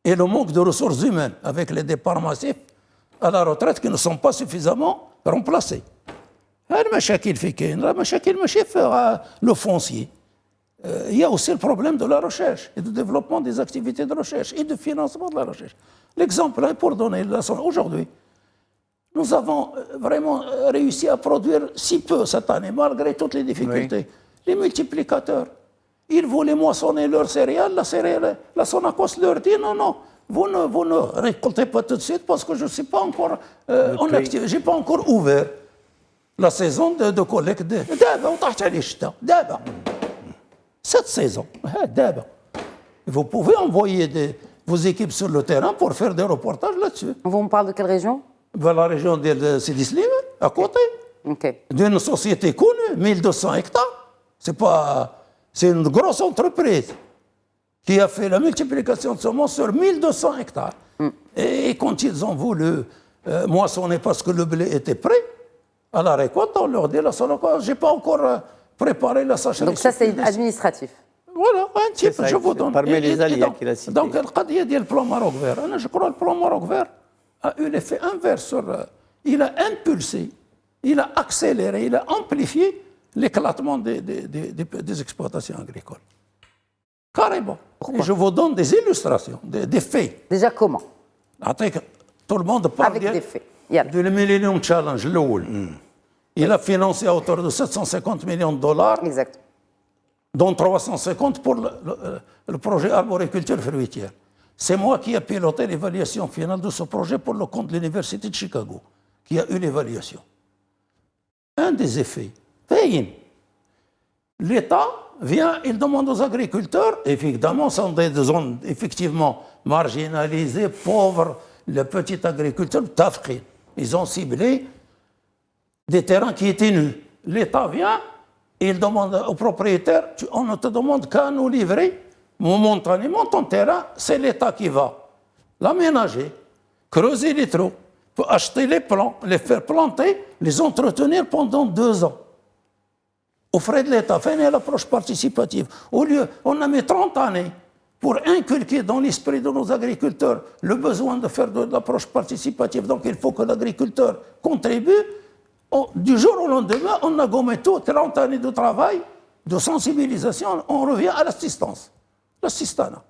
Et le manque de ressources humaines, avec les départs massifs à la retraite qui ne sont pas suffisamment remplacés. Le foncier. Il y a aussi le problème de la recherche et du développement des activités de recherche et du financement de la recherche. L'exemple, pour donner la leçon, aujourd'hui, nous avons vraiment réussi à produire si peu cette année, malgré toutes les difficultés. Les multiplicateurs. Ils voulaient moissonner leurs céréales, la Sonacos leur dit non, vous ne récoltez pas tout de suite parce que je ne suis pas encore je n'ai pas encore ouvert la saison de collecte. Cette saison, vous pouvez envoyer vos équipes sur le terrain pour faire des reportages là-dessus. Vous me parlez de quelle région? La région de Sidi Slim, à côté. D'une société connue, 1200 hectares. C'est une grosse entreprise qui a fait la multiplication de semences sur 1200 hectares. Et quand ils ont voulu moissonner parce que le blé était prêt. À la récolte, on leur dit, je n'ai pas encore préparé la sécheresse. Donc ça, c'est administratif. Voilà, un type, je vous donne. Parmi les alliés qu'il a cités. Donc, le plan Maroc vert. Je crois que le plan Maroc vert a eu l'effet inverse. Il a impulsé, il a accéléré, il a amplifié l'éclatement des exploitations agricoles. Carrément. Et je vous donne des illustrations, des faits. Déjà comment? Tout le monde parle avec des faits. du Millennium Challenge, il a financé à hauteur de 750 millions de dollars. Exact. Dont 350 pour le projet arboriculture fruitière. C'est moi qui ai piloté l'évaluation finale de ce projet pour le compte de l'Université de Chicago, qui a eu l'évaluation. Un des effets, l'État vient, il demande aux agriculteurs, évidemment, ce sont des zones effectivement marginalisées, pauvres, les petits agriculteurs, ils ont ciblé des terrains qui étaient nus. L'État vient, il demande au propriétaire, on ne te demande qu'à nous livrer momentanément ton terrain, c'est l'État qui va l'aménager, creuser les trous, pour acheter les plants, les faire planter, les entretenir pendant 2 ans. Aux frais de l'État, faire l'approche participative. Au lieu, on a mis 30 années pour inculquer dans l'esprit de nos agriculteurs le besoin de faire de l'approche participative. Donc il faut que l'agriculteur contribue. Du jour au lendemain, on a gommé tout, 30 années de travail, de sensibilisation, on revient à l'assistance, l'assistana.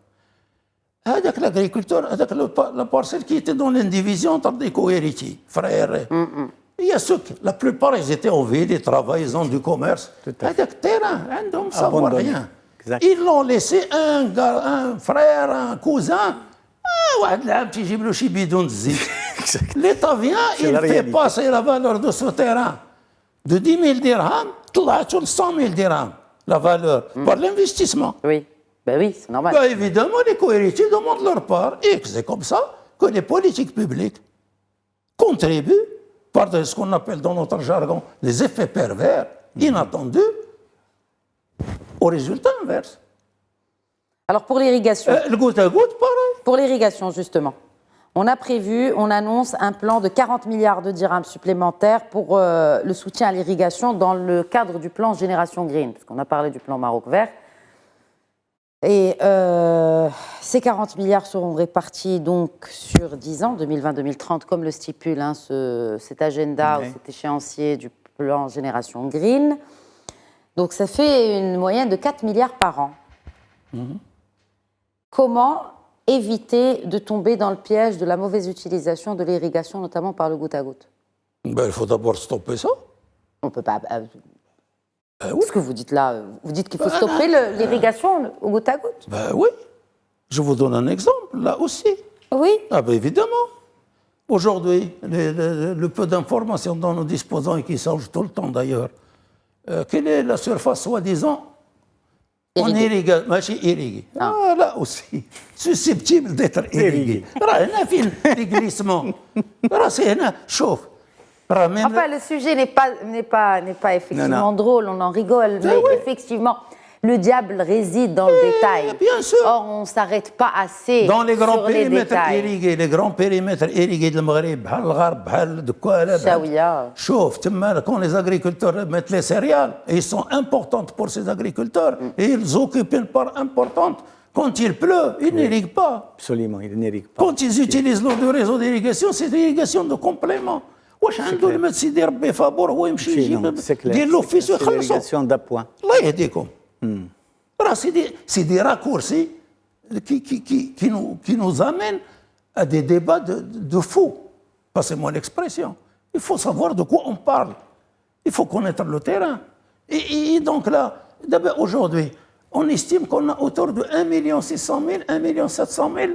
Avec l'agriculteur, avec la parcelle qui était dans l'indivision entre des co-héritiers, frères. Il y a ceux qui, la plupart, ils étaient en ville, ils travaillent, ils ont du commerce. Avec terrain, ils ne savent rien. Exact. Ils l'ont laissé un frère, un cousin. L'État vient, il fait passer la valeur de ce terrain de 10 000 dirhams, 100 000 dirhams, la valeur, par l'investissement. Oui, ben oui, c'est normal. Ben évidemment, les co-héritiers demandent leur part, et c'est comme ça que les politiques publiques contribuent par ce qu'on appelle dans notre jargon les effets pervers, inattendus, au résultat inverse. Alors pour l'irrigation. Le goutte à goutte, pareil. Pour l'irrigation, justement. On a prévu, on annonce un plan de 40 milliards de dirhams supplémentaires pour le soutien à l'irrigation dans le cadre du plan Génération Green, parce qu'on a parlé du plan Maroc Vert. Et ces 40 milliards seront répartis donc sur 10 ans, 2020-2030, comme le stipule cet agenda ou cet échéancier du plan Génération Green. Donc ça fait une moyenne de 4 milliards par an. Comment éviter de tomber dans le piège de la mauvaise utilisation de l'irrigation, notamment par le goutte à goutte? Ben, il faut d'abord stopper ça. On ne peut pas... Ce que vous dites là, vous dites qu'il faut stopper l'irrigation au goutte à goutte? Ben oui. Je vous donne un exemple, là aussi. Oui. Ah ben évidemment. Aujourd'hui, le peu d'informations dont nous disposons et qui changent tout le temps d'ailleurs, quelle est la surface soi-disant on irrigue, ماشي irrigué. Là aussi, susceptible d'être irrigué. راه فين les glissements. راه c'est هنا شوف. Enfin, le sujet n'est pas effectivement drôle, on en rigole, mais effectivement, le diable réside dans le détail. Bien sûr. Or, on ne s'arrête pas assez dans les grands périmètres irrigués, les grands périmètres irrigués de Maghreb, بحال الغرب, بحال دكوالة, Chaouia. شوف تما quand les agriculteurs mettent les céréales, et ils sont importantes pour ces agriculteurs, et ils occupent une part importante. Quand il pleut, ils n'irriguent pas. Absolument, ils n'irriguent pas. Quand ils utilisent l'eau du réseau d'irrigation, c'est une irrigation de complément. واش عنده الماء سيدي ربي فابور هو يمشي يجيب يدير l'office ويخلصوا. L'irrigation d'appoint. الله يهديكم. راه c'est des raccourcis qui nous amènent à des débats de fous. Passez-moi l'expression. Il faut savoir de quoi on parle. Il faut connaître le terrain. Et donc là, aujourd'hui, on estime qu'on a autour de 1 600 000, 1 700 000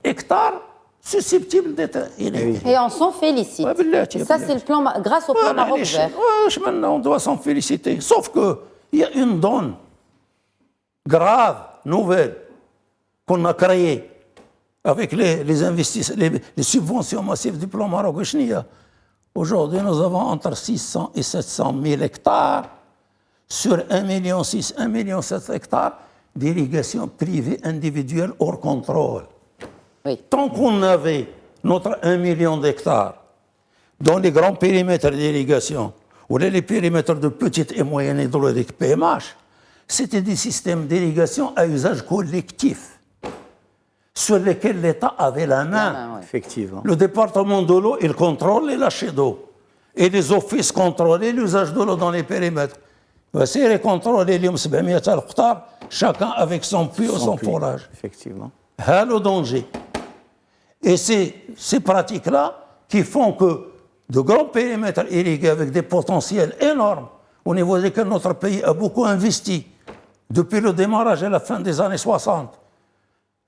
hectares susceptibles d'être irrigués. Et on s'en félicite. Et ça, c'est le plan, grâce au plan Maroc Vert. On doit s'en féliciter. Sauf qu'il y a une donne grave, nouvelle, qu'on a créée avec les investissements, les subventions massives du plan Maroc Vert. Aujourd'hui, nous avons entre 600 et 700 000 hectares sur 1,6 million, 1,7 million hectares d'irrigation privée individuelle hors contrôle. Oui. Tant qu'on avait notre 1 million d'hectares dans les grands périmètres d'irrigation, ou les périmètres de petites et moyennes hydrauliques PMH, c'était des systèmes d'irrigation à usage collectif, sur lesquels l'État avait la main. Effectivement. Le département de l'eau, il contrôle les lâchers d'eau. Et les offices contrôlaient l'usage de l'eau dans les périmètres. Voici les contrôles, chacun avec son puits ou son forage. Effectivement. Le danger. Et c'est ces pratiques-là qui font que de grands périmètres irrigués avec des potentiels énormes, au niveau desquels notre pays a beaucoup investi depuis le démarrage à la fin des années 60,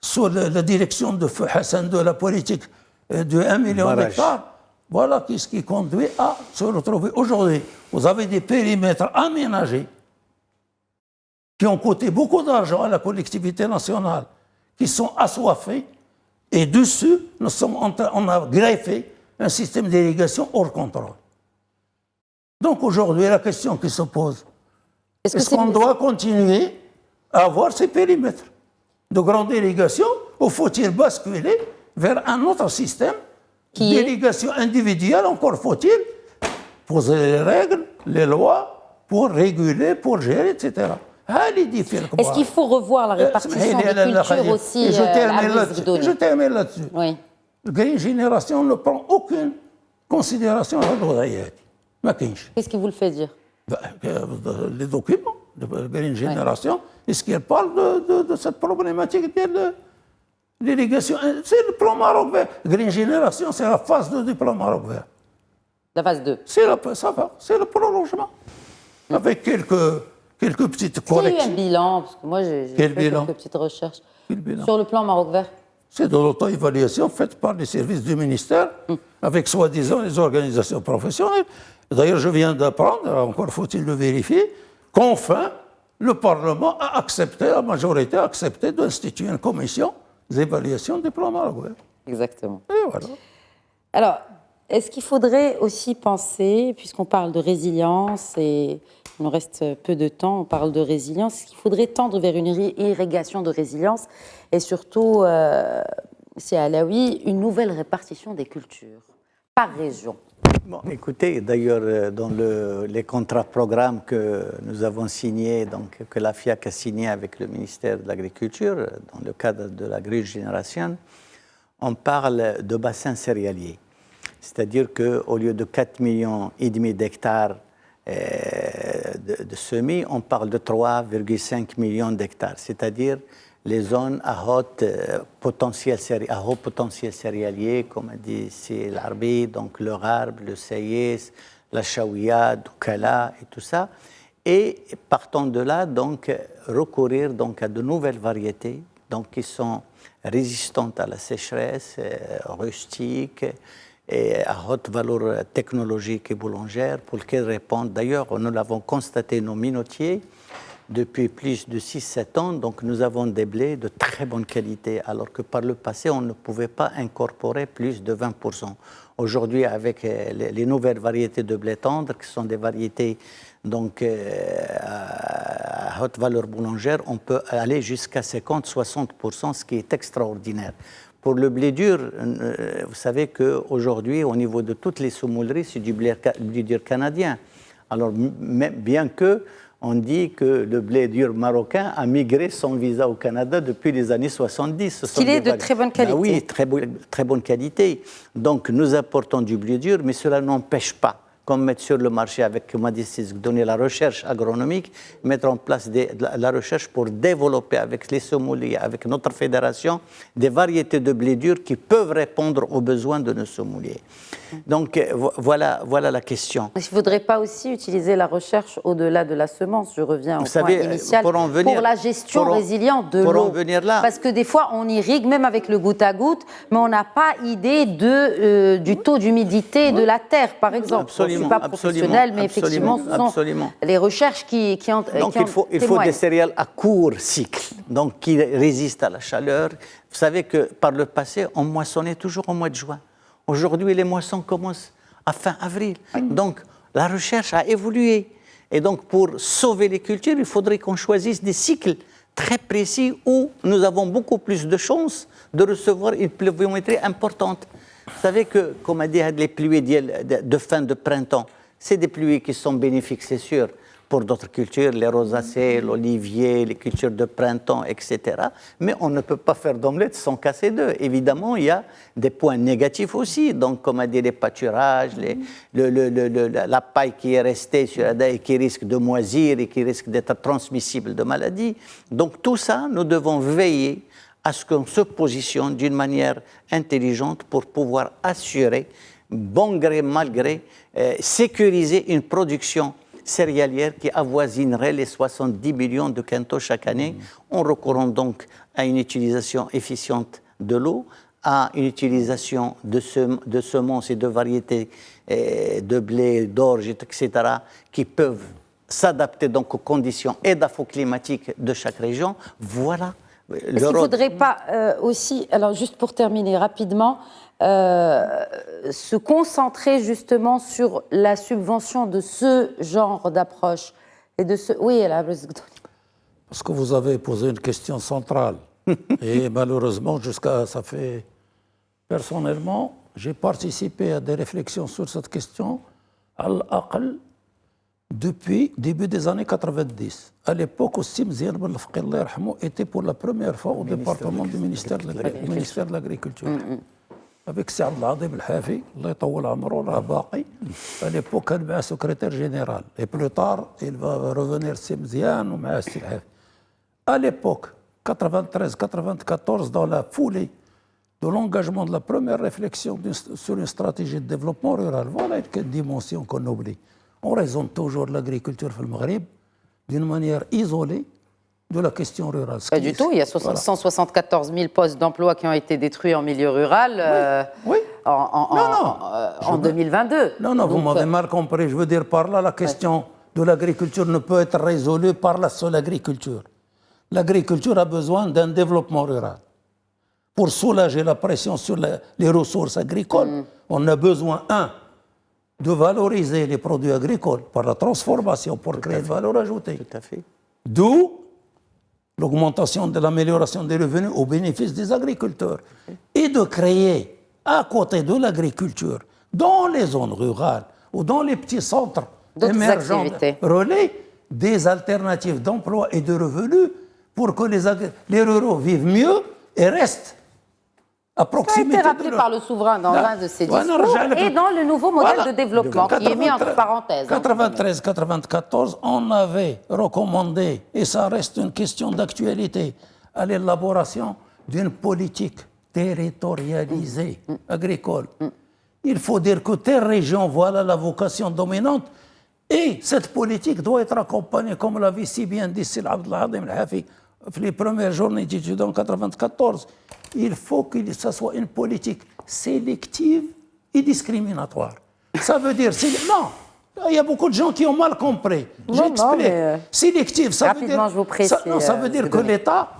sous la direction de Feu Hassan II, la politique de 1 million d'hectares, voilà ce qui conduit à se retrouver aujourd'hui. Vous avez des périmètres aménagés qui ont coûté beaucoup d'argent à la collectivité nationale, qui sont assoiffés, et dessus, on a greffé un système d'irrigation hors contrôle. Donc aujourd'hui, la question qui se pose, est-ce qu'on doit continuer à avoir ces périmètres de grande irrigation ou faut-il basculer vers un autre système d'irrigation individuelle, encore faut-il poser les règles, les lois pour réguler, pour gérer, etc. Est-ce qu'il faut revoir la répartition des cultures aussi Je termine là-dessus. Oui. La Green Generation ne prend aucune considération à la Qu'est-ce qui vous le fait dire? Les documents de la Green Generation, est-ce qu'elle parle de cette problématique de l'irrigation? C'est le plan Maroc vert. Green Generation, c'est la phase 2 du plan Maroc vert. La phase 2. C'est le prolongement. Avec quelques petites corrections. Il y a eu un bilan, parce que moi j'ai fait quelques petites recherches sur le plan Maroc vert. C'est de l'auto-évaluation faite par les services du ministère, avec soi-disant les organisations professionnelles. D'ailleurs, je viens d'apprendre, encore faut-il le vérifier, qu'enfin, le Parlement a accepté, la majorité a accepté d'instituer une commission d'évaluation du plan Maroc vert. Exactement. Et voilà. Alors, est-ce qu'il faudrait aussi penser, puisqu'on parle de résilience et il nous reste peu de temps, on parle de résilience, est-ce qu'il faudrait tendre vers une irrigation de résilience et surtout, c'est Alaoui, une nouvelle répartition des cultures par région? Bon, écoutez, d'ailleurs, dans les contrats-programmes que nous avons signés, donc, que la FIAC a signé avec le ministère de l'Agriculture, dans le cadre de la Green Generation, on parle de bassins céréaliers. C'est-à-dire qu'au lieu de 4,5 millions d'hectares de semis, on parle de 3,5 millions d'hectares, c'est-à-dire les zones à haut potentiel céréalier, comme a dit ici l'Arbi, donc le Gharb, le Sayès, la Chaouia, Doukala et tout ça. Et partant de là, donc, recourir donc, à de nouvelles variétés donc, qui sont résistantes à la sécheresse, rustiques, et à haute valeur technologique et boulangère, pour lesquelles répondent, d'ailleurs, nous l'avons constaté, nos minotiers, depuis plus de 6-7 ans, donc nous avons des blés de très bonne qualité, alors que par le passé, on ne pouvait pas incorporer plus de 20%. Aujourd'hui, avec les nouvelles variétés de blé tendre, qui sont des variétés donc, à haute valeur boulangère, on peut aller jusqu'à 50-60%, ce qui est extraordinaire. Pour le blé dur, vous savez qu'aujourd'hui, au niveau de toutes les semouleries, c'est du blé dur canadien. Alors, bien que on dit que le blé dur marocain a migré son visa au Canada depuis les années 70. Qu'il est de très bonne qualité. Ben oui, très bonne qualité. Donc, nous apportons du blé dur, mais cela n'empêche pas, comme mettre sur le marché avec, comme dit, donner la recherche agronomique, mettre en place la recherche pour développer avec les semoulers, avec notre fédération, des variétés de blé dur qui peuvent répondre aux besoins de nos semoulers. Donc, voilà la question. Il ne faudrait pas aussi utiliser la recherche au-delà de la semence, je reviens au point initial, pour la gestion résiliente de l'eau. Parce que des fois, on irrigue, même avec le goutte à goutte, mais on n'a pas idée du taux d'humidité de la terre, par exemple. Absolument. Je ne suis pas professionnelle, mais effectivement, ce sont les recherches qui ont Donc, il faut des céréales à court cycle, donc qui résistent à la chaleur. Vous savez que par le passé, on moissonnait toujours au mois de juin. Aujourd'hui, les moissons commencent à fin avril. Donc, la recherche a évolué. Et donc, pour sauver les cultures, il faudrait qu'on choisisse des cycles très précis où nous avons beaucoup plus de chances de recevoir une pluviométrie importante. Vous savez que, comme a dit, les pluies de fin de printemps, c'est des pluies qui sont bénéfiques, c'est sûr, pour d'autres cultures, les rosacées, l'olivier, les cultures de printemps, etc. Mais on ne peut pas faire d'omelette sans casser d'œufs. Évidemment, il y a des points négatifs aussi. Donc, comme a dit, les pâturages, la paille qui est restée sur la daille et qui risque de moisir et qui risque d'être transmissible de maladies. Donc, tout ça, nous devons veiller à ce qu'on se positionne d'une manière intelligente pour pouvoir assurer, bon gré, mal gré, sécuriser une production céréalière qui avoisinerait les 70 millions de quintaux chaque année, en recourant donc à une utilisation efficiente de l'eau, à une utilisation de semences et de variétés de blé, d'orge, etc., qui peuvent s'adapter donc aux conditions édapho-climatiques de chaque région. Voilà. Est-ce qu'il ne faudrait pas aussi, alors juste pour terminer rapidement, se concentrer justement sur la subvention de ce genre d'approche et de ce... Oui, parce que vous avez posé une question centrale. Et malheureusement, ça fait... Personnellement, j'ai participé à des réflexions sur cette question, à l'aqal, depuis début des années 90. À l'époque, aussi, Mziane Ben Lafqi était pour la première fois au département du ministère de l'Agriculture. Avec Saad Al-Adib Al-Hafi, Allah Tawal Amro, Baqi. À l'époque, il était secrétaire général. Et plus tard, il va revenir Mziane ou Al-Hafi. À l'époque, 93-94, dans la foulée de l'engagement de la première réflexion sur une stratégie de développement rural, voilà une dimension qu'on oublie. On raisonne toujours de l'agriculture au Maghreb d'une manière isolée de la question rurale. Pas du tout, il y a 174 000 postes d'emploi qui ont été détruits en milieu rural en 2022. Non, vous m'avez mal compris. Je veux dire par là, la question de l'agriculture ne peut être résolue par la seule agriculture. L'agriculture a besoin d'un développement rural. Pour soulager la pression sur les ressources agricoles, on a besoin, de valoriser les produits agricoles par la transformation pour créer de valeur ajoutée. Tout à fait. D'où l'augmentation de l'amélioration des revenus au bénéfice des agriculteurs. Et de créer, à côté de l'agriculture, dans les zones rurales ou dans les petits centres émergents relais, des alternatives d'emploi et de revenus pour que les ruraux vivent mieux et restent à proximité. Ça a été rappelé par le souverain dans l'un de ses discours et dans le nouveau modèle de développement qui est mis entre parenthèses. 93-94, on avait recommandé, et ça reste une question d'actualité, à l'élaboration d'une politique territorialisée agricole. Il faut dire que telle région, voilà la vocation dominante, et cette politique doit être accompagnée, comme l'avait si bien dit Saad Al-Adib Al-Hafi, les premières journées d'études en 1994, il faut que ce soit une politique sélective et discriminatoire. Ça veut dire... Non, il y a beaucoup de gens qui ont mal compris. J'explique. Sélective, ça veut dire... ça veut dire que l'État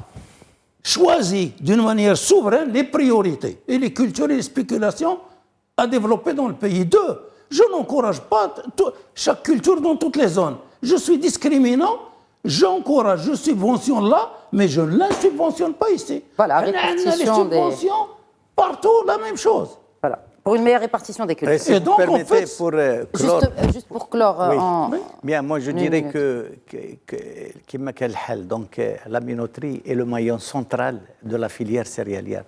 choisit d'une manière souveraine les priorités et les cultures et les spéculations à développer dans le pays. Deux, je n'encourage pas chaque culture dans toutes les zones. Je suis discriminant. J'encourage, je subventionne là, mais je ne la subventionne pas ici. Voilà, répartition des subventions, partout, la même chose. Voilà, pour une meilleure répartition des cultures. Et donc, en fait, pour clore... Juste pour clore... Bien, moi, je dirais que donc, la minoterie est le maillon central de la filière céréalière.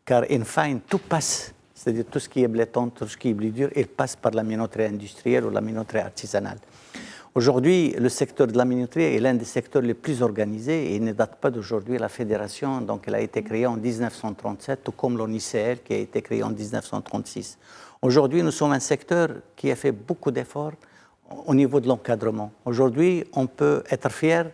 Car, in fine, tout passe, c'est-à-dire tout ce qui est blé tendre, tout ce qui est blé dur, il passe par la minoterie industrielle ou la minoterie artisanale. Aujourd'hui, le secteur de la minoterie est l'un des secteurs les plus organisés et il ne date pas d'aujourd'hui. La fédération, donc, elle a été créée en 1937, tout comme l'ONICL qui a été créée en 1936. Aujourd'hui, nous sommes un secteur qui a fait beaucoup d'efforts au niveau de l'encadrement. Aujourd'hui, on peut être fier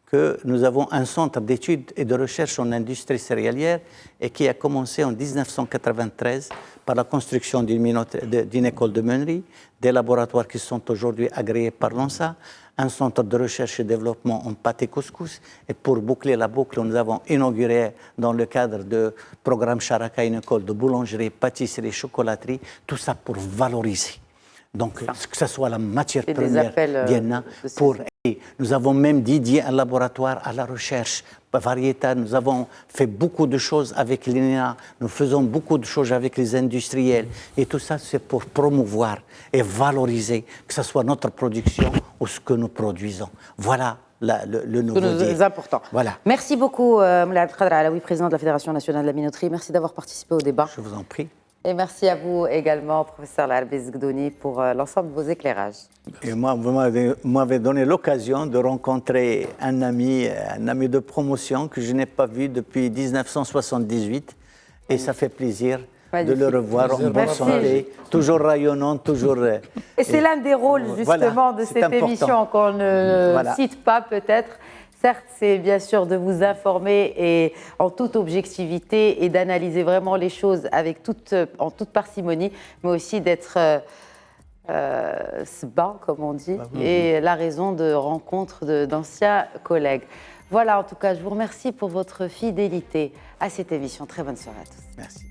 que nous avons un centre d'études et de recherche en industrie céréalière et qui a commencé en 1993 par la construction d'une école de meunerie, des laboratoires qui sont aujourd'hui agréés par l'ONSA, un centre de recherche et développement en pâte et couscous. Et pour boucler la boucle, nous avons inauguré dans le cadre du programme Charaka une école de boulangerie, pâtisserie, chocolaterie, tout ça pour valoriser. Donc, que ce soit la matière première, pour Nous avons même dédié un laboratoire à la recherche. Variéta, nous avons fait beaucoup de choses avec l'INEA, nous faisons beaucoup de choses avec les industriels. Et tout ça, c'est pour promouvoir et valoriser, que ce soit notre production ou ce que nous produisons. Voilà le nouveau deal. C'est important. Voilà. Merci beaucoup, Moulay Abdelkader Alaoui, président de la Fédération nationale de la minoterie. Merci d'avoir participé au débat. Je vous en prie. Et merci à vous également, professeur Larbi Zgdouni, pour l'ensemble de vos éclairages. Et moi, vous m'avez donné l'occasion de rencontrer un ami de promotion que je n'ai pas vu depuis 1978. Et ça fait plaisir de le revoir en bonne santé, toujours rayonnant, toujours... Et c'est l'un des rôles, justement, de cette émission qu'on ne cite pas, peut-être. Certes, c'est bien sûr de vous informer et en toute objectivité et d'analyser vraiment les choses en toute parcimonie, mais aussi d'être sba, comme on dit, et la raison de rencontre d'anciens collègues. Voilà, en tout cas, je vous remercie pour votre fidélité à cette émission. Très bonne soirée à tous. Merci.